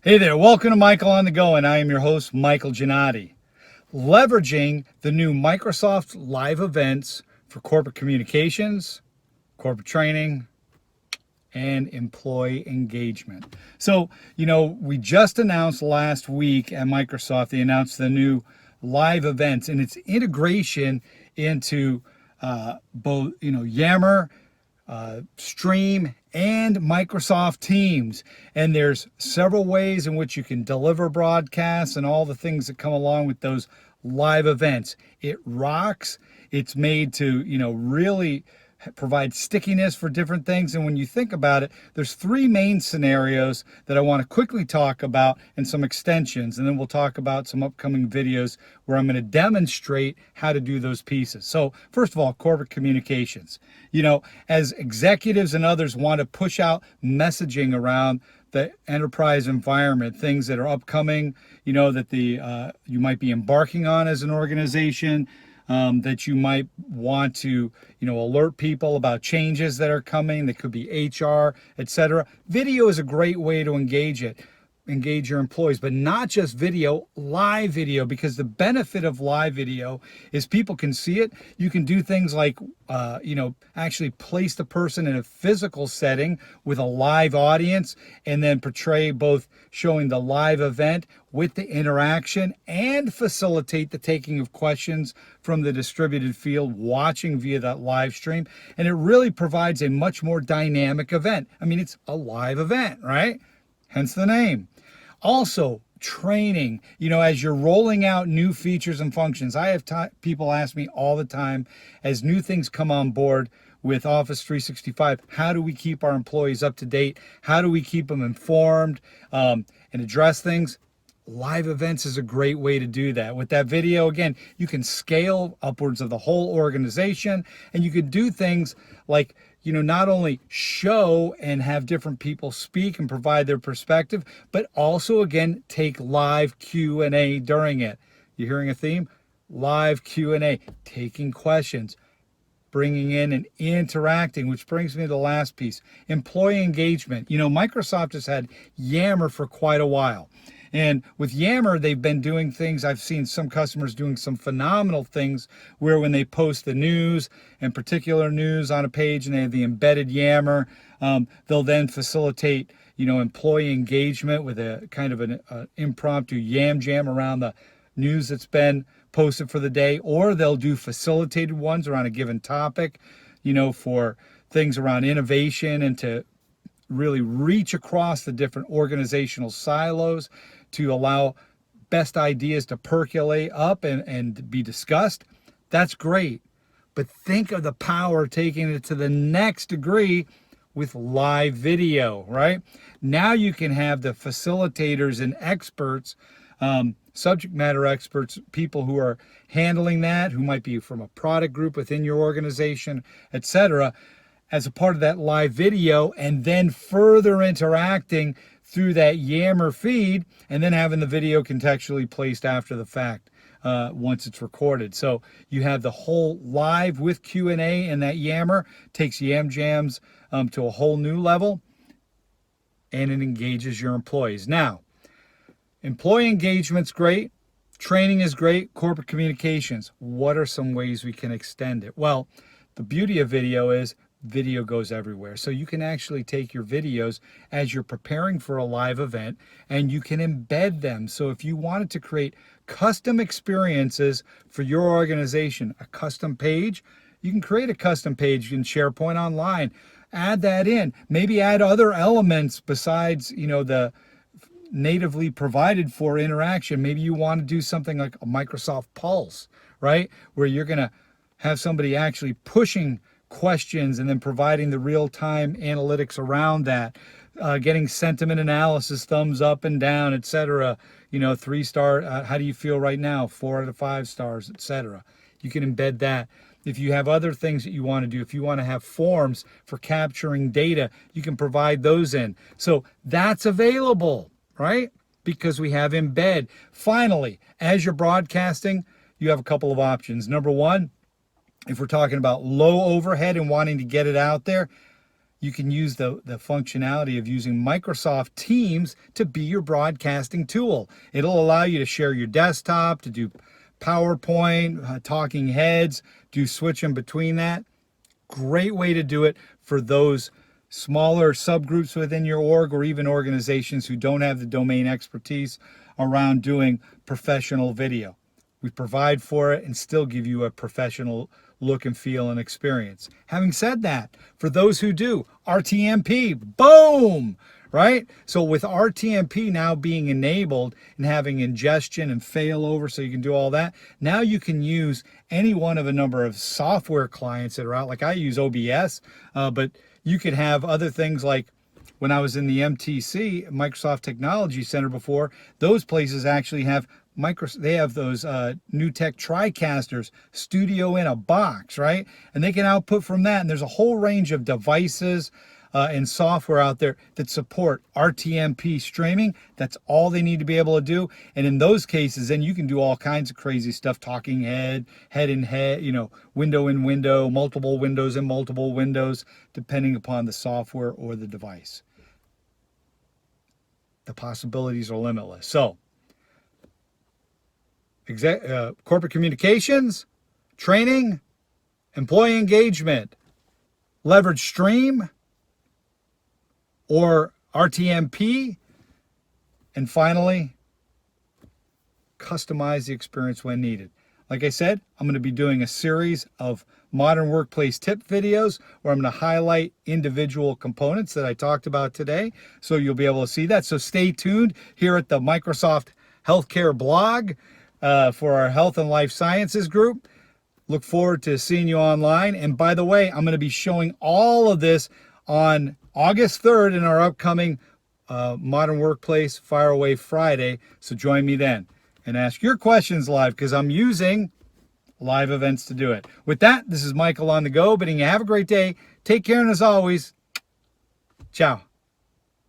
Hey there, welcome to Michael on the Go, and I am your host, Michael Gannotti. Leveraging the new Microsoft Live events for corporate communications, corporate training, and employee engagement. So, we just announced last week at Microsoft, they announced the new live events and its integration into both, Yammer, Stream, and Microsoft Teams. And there's several ways in which you can deliver broadcasts and all the things that come along with those live events. It rocks. It's made to, really provide stickiness for different things. And when you think about it, there's three main scenarios that I want to quickly talk about and some extensions. And then we'll talk about some upcoming videos where I'm going to demonstrate how to do those pieces. So first of all, corporate communications. As executives and others want to push out messaging around the enterprise environment, things that are upcoming, that you might be embarking on as an organization, that you might want to, alert people about changes that are coming. That could be HR, etc. Video is a great way to engage your employees, but not just video, live video, because the benefit of live video is people can see it. You can do things like, actually place the person in a physical setting with a live audience and then portray both showing the live event with the interaction and facilitate the taking of questions from the distributed field watching via that live stream. And it really provides a much more dynamic event. I mean, it's a live event, right? Hence the name. Also, training, as you're rolling out new features and functions. I have people ask me all the time, as new things come on board with Office 365, how do we keep our employees up to date? How do we keep them informed and address things? Live events is a great way to do that. With that video, again, you can scale upwards of the whole organization, and you could do things like, not only show and have different people speak and provide their perspective, but also, again, take live Q&A during it. You hearing a theme? Live Q&A, taking questions, bringing in and interacting, which brings me to the last piece, employee engagement. Microsoft has had Yammer for quite a while. And with Yammer, they've been doing things. I've seen some customers doing some phenomenal things where when they post the news and particular news on a page and they have the embedded Yammer, they'll then facilitate, employee engagement with a kind of an impromptu Yam Jam around the news that's been posted for the day, or they'll do facilitated ones around a given topic, for things around innovation and to really reach across the different organizational silos to allow best ideas to percolate up and be discussed. That's great. But think of the power of taking it to the next degree with live video, right? Now you can have the facilitators and experts, subject matter experts, people who are handling that, who might be from a product group within your organization, etc., as a part of that live video, and then further interacting through that Yammer feed, and then having the video contextually placed after the fact once it's recorded. So you have the whole live with Q&A, and that Yammer takes Yam Jams to a whole new level, and it engages your employees. Now, employee engagement's great. Training is great. Corporate communications. What are some ways we can extend it? Well, the beauty of video is video goes everywhere. So you can actually take your videos as you're preparing for a live event and you can embed them. So if you wanted to create custom experiences for your organization, a custom page, you can create a custom page in SharePoint Online. Add that in. Maybe add other elements besides, the natively provided for interaction. Maybe you want to do something like a Microsoft Pulse, right? Where you're going to have somebody actually pushing questions and then providing the real-time analytics around that, getting sentiment analysis, thumbs up and down, etc. 3-star, how do you feel right now? 4 out of 5 stars, etc. You can embed that. If you have other things that you want to do, if you want to have forms for capturing data, you can provide those in. So that's available, right? Because we have embed. Finally, as you're broadcasting, you have a couple of options. Number one, if we're talking about low overhead and wanting to get it out there, you can use the functionality of using Microsoft Teams to be your broadcasting tool. It'll allow you to share your desktop, to do PowerPoint, talking heads, do switching between that. Great way to do it for those smaller subgroups within your org, or even organizations who don't have the domain expertise around doing professional video. We provide for it and still give you a professional look and feel and experience. Having said that, for those who do, RTMP, boom, right? So with RTMP now being enabled and having ingestion and failover so you can do all that, now you can use any one of a number of software clients that are out. Like I use OBS, but you could have other things like when I was in the MTC, Microsoft Technology Center before, those places actually have they have those new tech TriCasters, studio in a box, right? And they can output from that. And there's a whole range of devices and software out there that support RTMP streaming. That's all they need to be able to do. And in those cases, then you can do all kinds of crazy stuff, talking head in head, window in window, multiple windows in multiple windows, depending upon the software or the device. The possibilities are limitless. So, corporate communications, training, employee engagement, leverage stream, or RTMP, and finally, customize the experience when needed. Like I said, I'm going to be doing a series of modern workplace tip videos where I'm going to highlight individual components that I talked about today, so you'll be able to see that. So stay tuned here at the Microsoft Healthcare blog for our Health and Life Sciences group. Look forward to seeing you online. And by the way, I'm going to be showing all of this on August 3rd in our upcoming Modern Workplace Fire Away Friday. So join me then and ask your questions live, because I'm using live events to do it. With that, this is Michael on the go, bidding you have a great day. Take care, and as always, ciao.